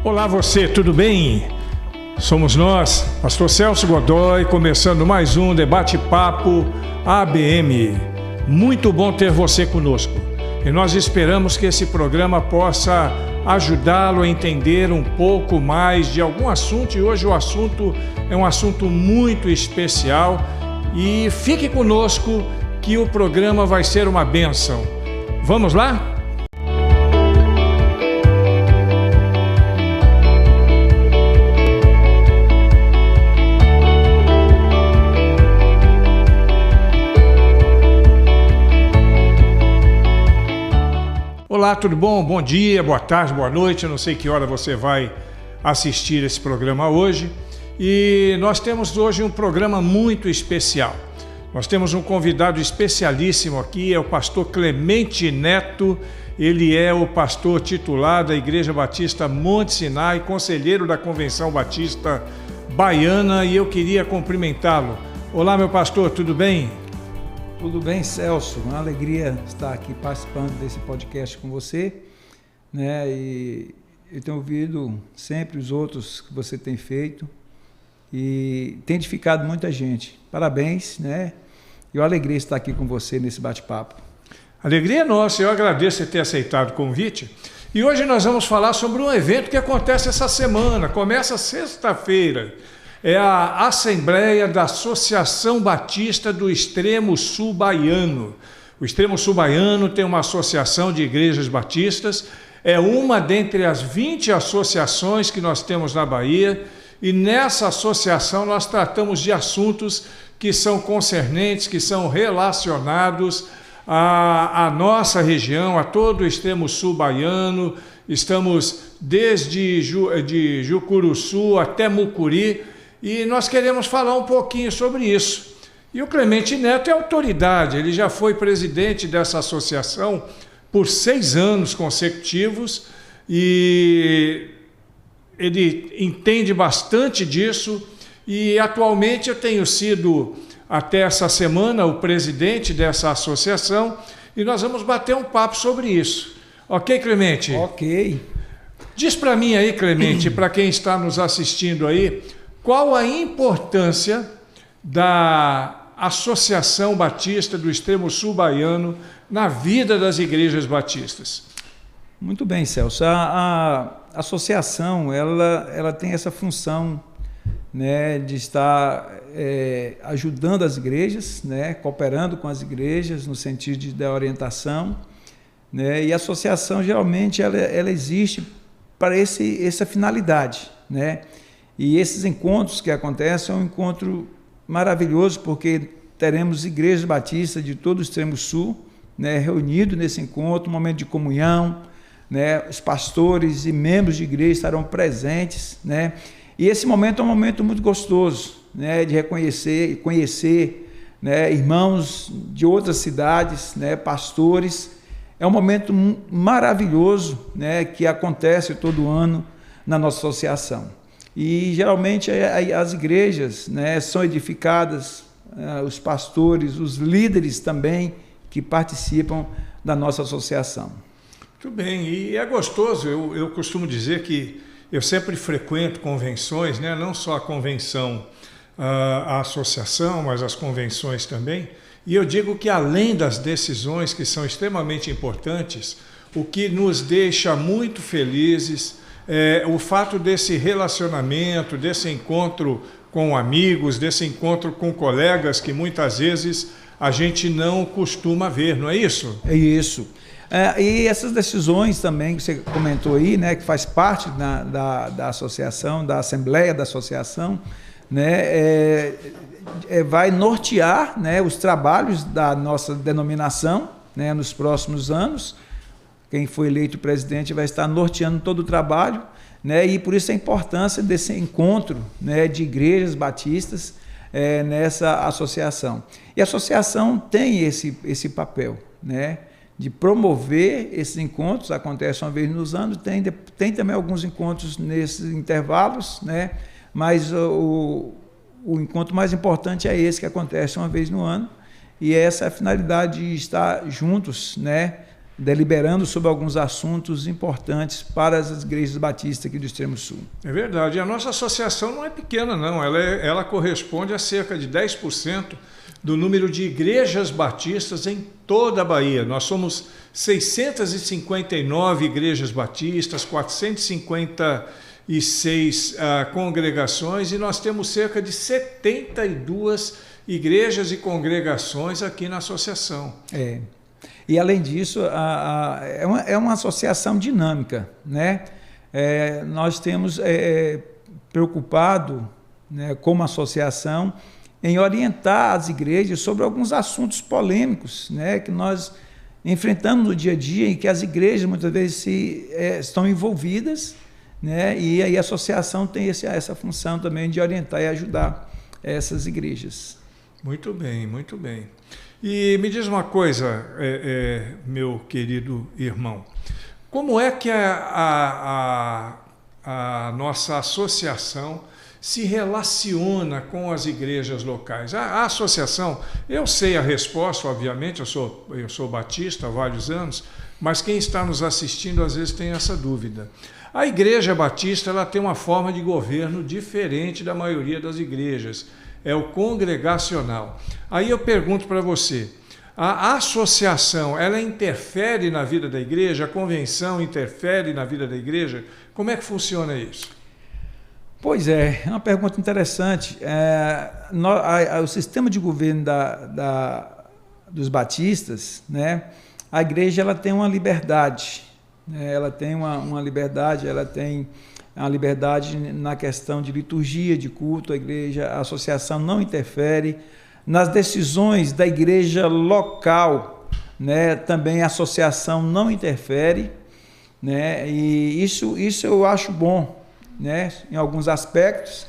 Olá você, tudo bem? Somos nós, Pastor Celso Godoy, começando mais um Debate-Papo ABM. Muito bom ter você conosco. E nós esperamos que esse programa possa ajudá-lo a entender um pouco mais de algum assunto. E hoje o assunto é um assunto muito especial. E fique conosco que o programa vai ser uma bênção. Vamos lá? Olá, tudo bom? Bom dia, boa tarde, boa noite. Eu não sei que hora você vai assistir esse programa hoje. E nós temos hoje um programa muito especial. Nós temos um convidado especialíssimo aqui, é o pastor Clemente Neto. Ele é o pastor titular da Igreja Batista Monte Sinai, conselheiro da Convenção Batista Baiana, e eu queria cumprimentá-lo. Olá, meu pastor, tudo bem? Tudo bem, Celso? Uma alegria estar aqui participando desse podcast com você, né? E eu tenho ouvido sempre os outros que você tem feito e tem edificado muita gente. Parabéns, né? E uma alegria estar aqui com você nesse bate-papo. Alegria nossa, eu agradeço por ter aceitado o convite. E hoje nós vamos falar sobre um evento que acontece essa semana, começa sexta-feira. É a Assembleia da Associação Batista do Extremo Sul Baiano. O Extremo Sul Baiano tem uma associação de igrejas batistas, é uma dentre as 20 associações que nós temos na Bahia, e nessa associação nós tratamos de assuntos que são concernentes, que são relacionados à nossa região, a todo o Extremo Sul Baiano. Estamos desde de Jucuruçu até Mucuri, e nós queremos falar um pouquinho sobre isso. E o Clemente Neto é autoridade, ele já foi presidente dessa associação por 6 anos consecutivos e ele entende bastante disso, e atualmente eu tenho sido, até essa semana, o presidente dessa associação, e nós vamos bater um papo sobre isso. Ok, Clemente? Ok. Diz para mim aí, Clemente, para quem está nos assistindo aí, qual a importância da Associação Batista do Extremo Sul Baiano na vida das igrejas batistas? Muito bem, Celso. A associação ela tem essa função, né, de estar ajudando as igrejas, né, cooperando com as igrejas no sentido da orientação, né, e a associação geralmente ela existe para essa finalidade, né? E esses encontros que acontecem é um encontro maravilhoso, porque teremos igrejas batistas de todo o Extremo Sul, né, reunidos nesse encontro, um momento de comunhão, né, os pastores e membros de igreja estarão presentes, né, e esse momento é um momento muito gostoso, né, de reconhecer e conhecer, né, irmãos de outras cidades, né, pastores. É um momento maravilhoso, né, que acontece todo ano na nossa associação. E geralmente as igrejas, né, são edificadas, os pastores, os líderes também que participam da nossa associação. Muito bem, e é gostoso, eu costumo dizer que eu sempre frequento convenções, né, não só a convenção, a associação, mas as convenções também, e eu digo que além das decisões que são extremamente importantes, o que nos deixa muito felizes o fato desse relacionamento, desse encontro com amigos, desse encontro com colegas que muitas vezes a gente não costuma ver, não é isso? É isso. E essas decisões também que você comentou aí, né, que faz parte da associação, da Assembleia da Associação, né, vai nortear, né, os trabalhos da nossa denominação, né, nos próximos anos. Quem foi eleito presidente vai estar norteando todo o trabalho, né? E por isso a importância desse encontro, né, de igrejas batistas nessa associação. E a associação tem esse papel, né, de promover esses encontros. Acontece uma vez nos anos, tem também alguns encontros nesses intervalos, né? Mas o encontro mais importante é esse que acontece uma vez no ano, e essa é a finalidade de estar juntos, né, deliberando sobre alguns assuntos importantes para as igrejas batistas aqui do Extremo Sul. É verdade. E a nossa associação não é pequena, não. Ela corresponde a cerca de 10% do número de igrejas batistas em toda a Bahia. Nós somos 659 igrejas batistas, 456 congregações, e nós temos cerca de 72 igrejas e congregações aqui na associação. E, além disso, é uma associação dinâmica, né? Nós temos preocupado, né, como associação, em orientar as igrejas sobre alguns assuntos polêmicos, né, que nós enfrentamos no dia a dia, em que as igrejas muitas vezes estão envolvidas, né, e aí a associação tem essa função também de orientar e ajudar essas igrejas. Muito bem, muito bem. E me diz uma coisa, meu querido irmão, como é que a nossa associação se relaciona com as igrejas locais? A associação, eu sei a resposta, obviamente, eu sou batista há vários anos, mas quem está nos assistindo às vezes tem essa dúvida. A igreja batista ela tem uma forma de governo diferente da maioria das igrejas. É o congregacional. Aí eu pergunto para você, a associação, ela interfere na vida da igreja? A convenção interfere na vida da igreja? Como é que funciona isso? Pois é uma pergunta interessante. O sistema de governo dos batistas, né, a igreja ela tem uma liberdade, né, ela tem uma liberdade, ela tem a liberdade na questão de liturgia, de culto. A associação não interfere nas decisões da igreja local, né? Também a associação não interfere, né? E isso eu acho bom, né? Em alguns aspectos,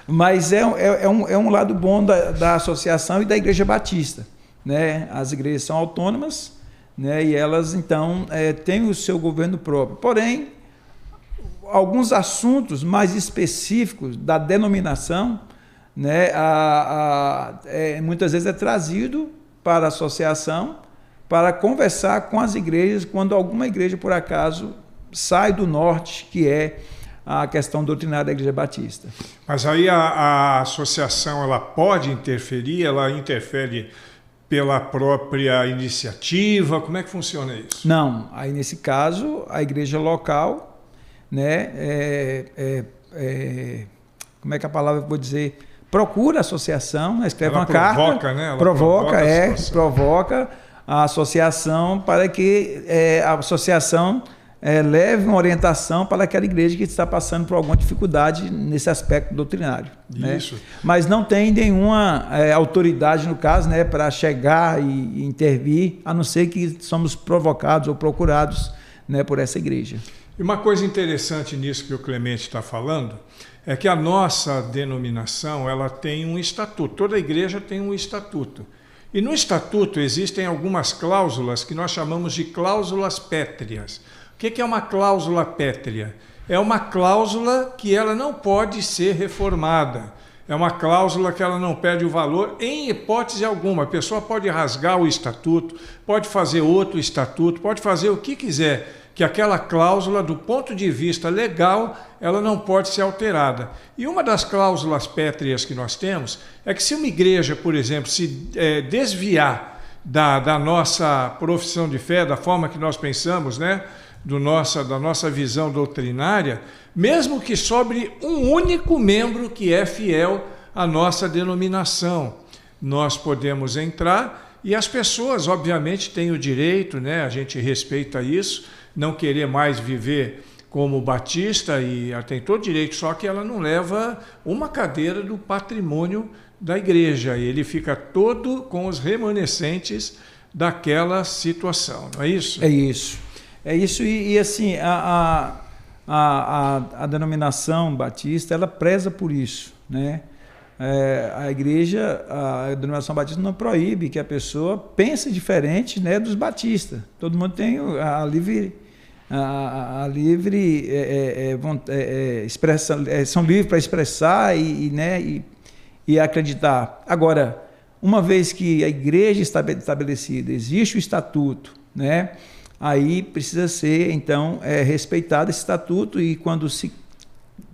mas é um lado bom da associação e da igreja batista, né? As igrejas são autônomas, né? E elas então têm o seu governo próprio, porém alguns assuntos mais específicos da denominação, né, muitas vezes é trazido para a associação para conversar com as igrejas quando alguma igreja, por acaso, sai do norte, que é a questão doutrinária da Igreja Batista. Mas aí a associação ela pode interferir, ela interfere pela própria iniciativa? Como é que funciona isso? Não, aí nesse caso a igreja local, né, como é que a palavra eu vou dizer, procura a associação, escreve uma carta, né? Provoca a associação para que a associação leve uma orientação para aquela igreja que está passando por alguma dificuldade nesse aspecto doutrinário. Isso. Né? Mas não tem nenhuma autoridade, no caso, né, para chegar e intervir, a não ser que somos provocados ou procurados, né, por essa igreja. E uma coisa interessante nisso que o Clemente está falando é que a nossa denominação ela tem um estatuto. Toda igreja tem um estatuto. E no estatuto existem algumas cláusulas que nós chamamos de cláusulas pétreas. O que é uma cláusula pétrea? É uma cláusula que ela não pode ser reformada. É uma cláusula que ela não perde o valor em hipótese alguma. A pessoa pode rasgar o estatuto, pode fazer outro estatuto, pode fazer o que quiser, que aquela cláusula, do ponto de vista legal, ela não pode ser alterada. E uma das cláusulas pétreas que nós temos é que se uma igreja, por exemplo, se desviar da nossa profissão de fé, da forma que nós pensamos, né, da nossa visão doutrinária, mesmo que sobre um único membro que é fiel à nossa denominação, nós podemos entrar e as pessoas, obviamente, têm o direito, né, a gente respeita isso, não querer mais viver como batista, e ela tem todo direito, só que ela não leva uma cadeira do patrimônio da igreja, e ele fica todo com os remanescentes daquela situação, não é isso? É isso. É isso, e assim, a denominação batista, ela preza por isso, né? A igreja, a denominação batista não proíbe que a pessoa pense diferente, né, dos batistas. Todo mundo tem a livre expressão, são livres para expressar e acreditar. Agora, uma vez que a igreja está estabelecida, existe o estatuto, né? Aí precisa ser, então, respeitado esse estatuto, e quando se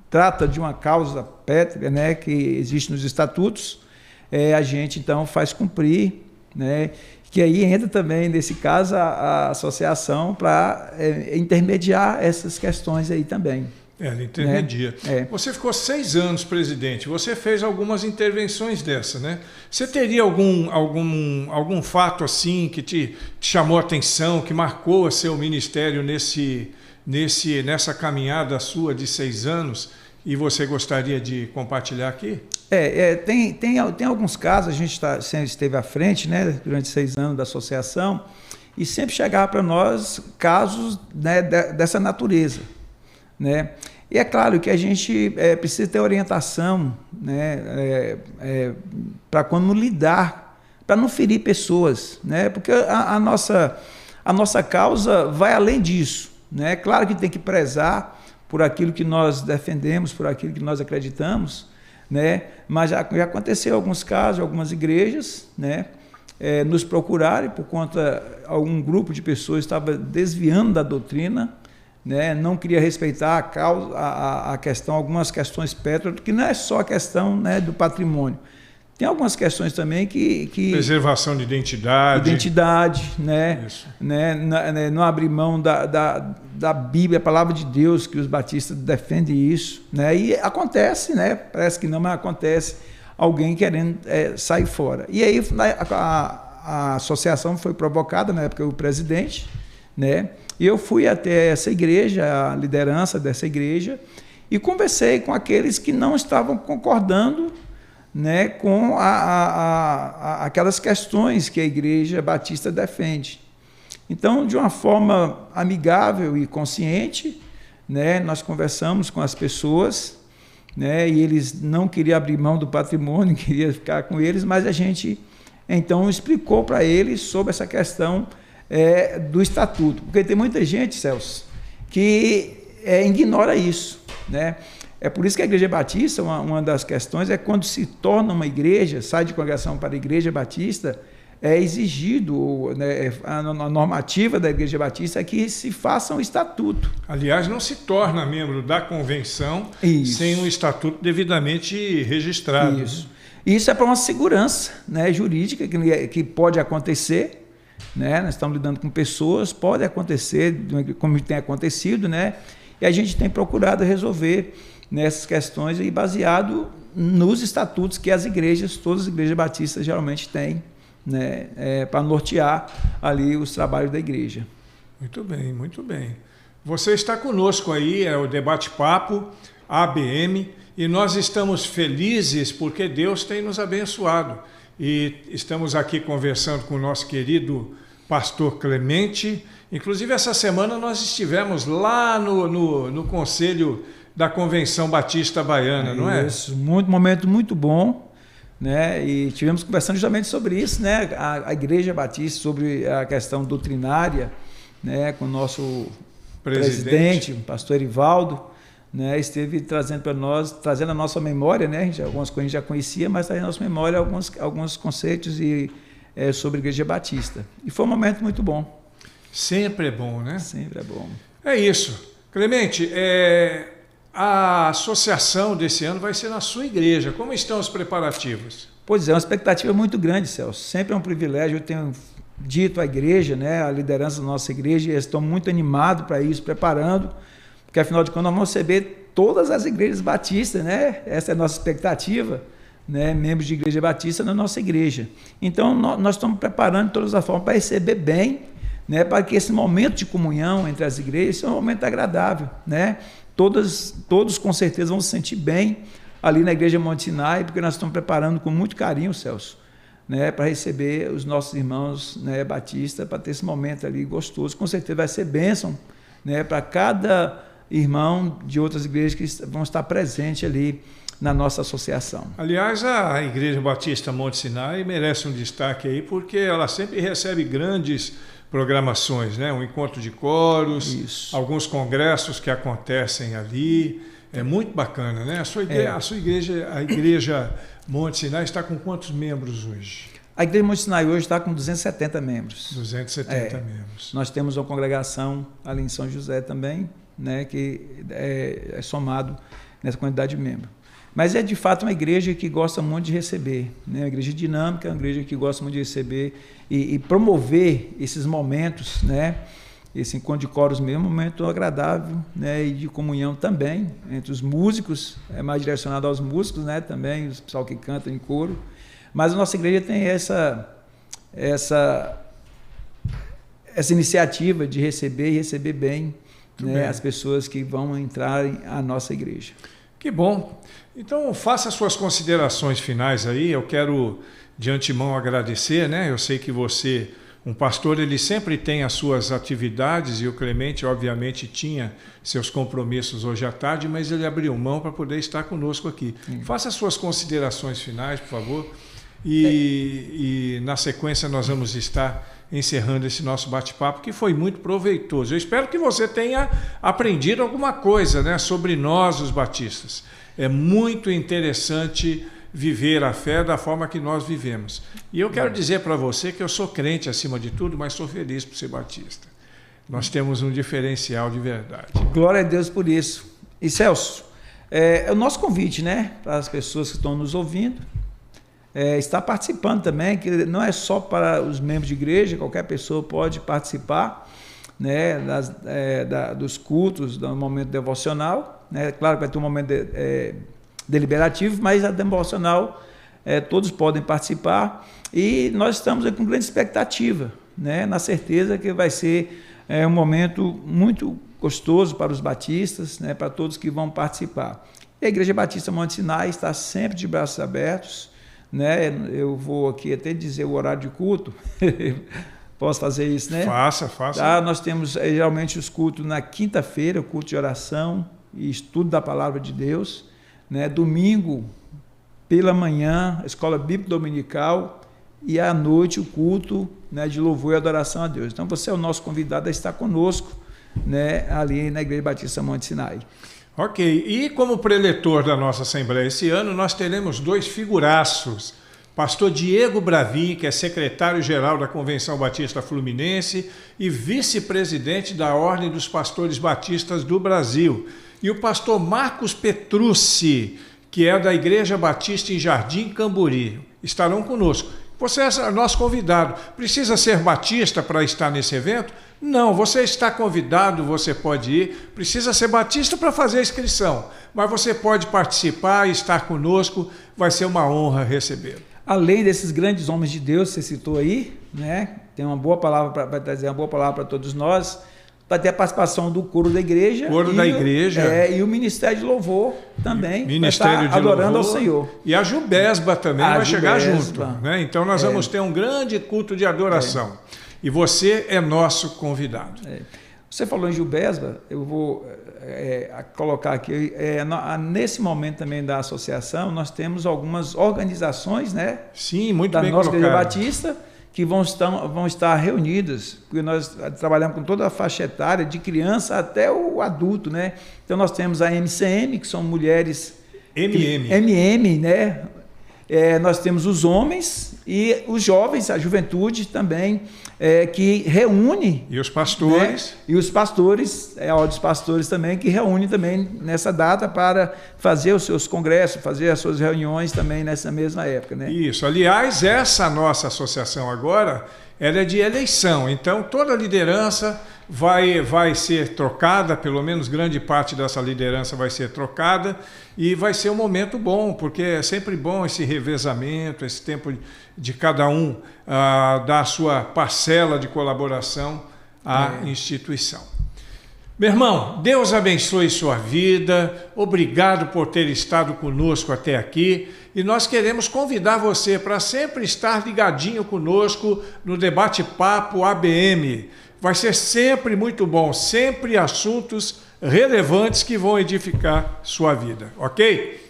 trata de uma causa pétrea, né, que existe nos estatutos, a gente, então, faz cumprir, né? Que aí entra também, nesse caso, a associação para intermediar essas questões aí também. Ela intermedia. Né? Você ficou 6 anos presidente, você fez algumas intervenções dessa, né? Você teria algum fato assim que te chamou a atenção, que marcou o seu ministério nessa caminhada sua de 6 anos, e você gostaria de compartilhar aqui? Tem alguns casos, a gente sempre esteve à frente, né, durante 6 anos da associação, e sempre chegava para nós casos, né, dessa natureza, né? E é claro que a gente precisa ter orientação, né, para quando lidar, para não ferir pessoas, né? Porque a nossa causa vai além disso, né? Claro que tem que prezar por aquilo que nós defendemos, por aquilo que nós acreditamos, né? Mas já aconteceu alguns casos, algumas igrejas, né, nos procurarem por conta, algum grupo de pessoas estava desviando da doutrina, né, não queria respeitar a questão, algumas questões pétreas, que não é só a questão, né, do patrimônio. Tem algumas questões também que preservação de identidade. Né? Não abrir mão da Bíblia, a palavra de Deus, que os batistas defendem isso, né? E acontece, né? Parece que não, mas acontece, alguém querendo sair fora. E aí a associação foi provocada, na época, o presidente, né? E eu fui até essa igreja, a liderança dessa igreja, e conversei com aqueles que não estavam concordando, né, com aquelas questões que a Igreja Batista defende. Então, de uma forma amigável e consciente, né, nós conversamos com as pessoas, né, e eles não queriam abrir mão do patrimônio, queria ficar com eles, mas a gente, então, explicou para eles sobre essa questão do estatuto. Porque tem muita gente, Celso, que ignora isso, né? É por isso que a Igreja Batista, uma das questões, quando se torna uma igreja, sai de congregação para a Igreja Batista, é exigido, né, a normativa da Igreja Batista é que se faça um estatuto. Aliás, não se torna membro da convenção sem um estatuto devidamente registrado. Isso é para uma segurança, né, jurídica que pode acontecer, né? Nós estamos lidando com pessoas, pode acontecer, como tem acontecido, né? E a gente tem procurado resolver nessas questões e baseado nos estatutos que todas as igrejas batistas geralmente têm, né, para nortear ali os trabalhos da igreja. Muito bem, muito bem. Você está conosco aí, o Debate-Papo, ABM, e nós estamos felizes porque Deus tem nos abençoado. E estamos aqui conversando com o nosso querido pastor Clemente. Inclusive, essa semana nós estivemos lá no Conselho da Convenção Batista Baiana, não é? Isso, momento muito bom, né? E tivemos conversando justamente sobre isso, né? A Igreja Batista, sobre a questão doutrinária, né? Com o nosso presidente, o pastor Erivaldo, né? Esteve trazendo para nós, trazendo a nossa memória, né? Algumas coisas a gente já conhecia, mas trazendo a nossa memória alguns conceitos sobre a Igreja Batista. E foi um momento muito bom. Sempre é bom, né? Sempre é bom. É isso. Clemente, a associação desse ano vai ser na sua igreja. Como estão os preparativos? Pois é, uma expectativa muito grande, Celso. Sempre é um privilégio. Eu tenho dito à igreja, né, a liderança da nossa igreja, eles estão muito animados para isso, preparando, porque afinal de contas nós vamos receber todas as igrejas batistas, né? Essa é a nossa expectativa, né? Membros de igreja batista na nossa igreja. Então nós estamos preparando de todas as formas para receber bem, né? Para que esse momento de comunhão entre as igrejas seja um momento agradável, né? Todos com certeza vão se sentir bem ali na Igreja Monte Sinai, porque nós estamos preparando com muito carinho, Celso, né, para receber os nossos irmãos, né, batistas, para ter esse momento ali gostoso. Com certeza vai ser bênção, né, para cada irmão de outras igrejas que vão estar presentes ali na nossa associação. Aliás, a Igreja Batista Monte Sinai merece um destaque aí, porque ela sempre recebe grandes programações, né? Um encontro de coros, isso, alguns congressos que acontecem ali, é muito bacana, né? A sua igreja, a Igreja Monte Sinai está com quantos membros hoje? A Igreja Monte Sinai hoje está com 270 membros. 270 membros. Nós temos uma congregação ali em São José também, né, que é somado nessa quantidade de membros. Mas é de fato uma igreja que gosta muito de receber, né? Uma igreja dinâmica, uma igreja que gosta muito de receber e promover esses momentos, né? Esse encontro de coros mesmo, um momento agradável, né? E de comunhão também entre os músicos, é mais direcionado aos músicos, né? Também os pessoal que cantam em coro. Mas a nossa igreja tem essa iniciativa de receber e receber bem, né? As pessoas que vão entrar à nossa igreja. Que bom. Então, faça as suas considerações finais aí. Eu quero, de antemão, agradecer, né? Eu sei que você, um pastor, ele sempre tem as suas atividades e o Clemente, obviamente, tinha seus compromissos hoje à tarde, mas ele abriu mão para poder estar conosco aqui. Faça as suas considerações finais, por favor. E na sequência nós vamos estar encerrando esse nosso bate-papo, que foi muito proveitoso. Eu espero que você tenha aprendido alguma coisa, né, sobre nós, os batistas. É muito interessante viver a fé da forma que nós vivemos. E eu quero dizer para você que eu sou crente acima de tudo, mas sou feliz por ser batista. Nós temos um diferencial de verdade. Glória a Deus por isso. E Celso, é o nosso convite, né, para as pessoas que estão nos ouvindo, está participando também, que não é só para os membros de igreja, qualquer pessoa pode participar, né, dos cultos, do momento devocional, né? Claro que vai ter um momento deliberativo, mas a devocional todos podem participar e nós estamos com grande expectativa, né, na certeza que vai ser um momento muito gostoso para os batistas, né, para todos que vão participar. E a Igreja Batista Monte Sinai está sempre de braços abertos, né? Eu vou aqui até dizer o horário de culto. Posso fazer isso, né? Faça. Tá, nós temos geralmente os cultos na quinta-feira, o culto de oração e estudo da palavra de Deus, né? Domingo, pela manhã, a escola bíblica dominical e à noite o culto, né, de louvor e adoração a Deus. Então você é o nosso convidado a estar conosco, né, ali na Igreja Batista Monte Sinai. Ok, e como preletor da nossa Assembleia esse ano, nós teremos dois figuraços. Pastor Diego Bravi, que é secretário-geral da Convenção Batista Fluminense e vice-presidente da Ordem dos Pastores Batistas do Brasil. E o pastor Marcos Petrucci, que é da Igreja Batista em Jardim Camburi. Estarão conosco. Você é nosso convidado. Precisa ser batista para estar nesse evento? Não, você está convidado, você pode ir. Precisa ser batista para fazer a inscrição, mas você pode participar e estar conosco. Vai ser uma honra recebê-lo. Além desses grandes homens de Deus que você citou aí, né? Tem uma boa palavra para trazer uma boa palavra para todos nós. Vai ter a participação do coro da igreja. E o Ministério de Louvor também. Ministério de adorando Louvor, ao Senhor. E a Jubesba também vai chegar junto. Né? Então nós vamos ter um grande culto de adoração. E você é nosso convidado. Você falou em Jubesba, eu vou colocar aqui, nesse momento também da associação, nós temos algumas organizações, né? Sim, muito bem colocado. Da nossa Igreja Batista, que vão estar reunidas, porque nós trabalhamos com toda a faixa etária, de criança até o adulto, né? Então nós temos a MCM, que são mulheres... MM, né? Nós temos os homens e os jovens, a juventude também, que reúne... E os pastores. Né? E os pastores, a ordem dos pastores também, que reúne também nessa data para fazer os seus congressos, fazer as suas reuniões também nessa mesma época, né? Isso. Aliás, essa nossa associação agora, ela é de eleição. Então, toda a liderança vai ser trocada, pelo menos grande parte dessa liderança vai ser trocada, e vai ser um momento bom, porque é sempre bom esse revezamento, esse tempo de cada um dar a sua parcela de colaboração à instituição. Meu irmão, Deus abençoe sua vida, obrigado por ter estado conosco até aqui, e nós queremos convidar você para sempre estar ligadinho conosco no Debate-Papo ABM. Vai ser sempre muito bom, sempre assuntos relevantes que vão edificar sua vida, ok?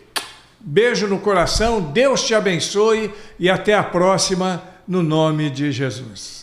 Beijo no coração, Deus te abençoe e até a próxima, no nome de Jesus.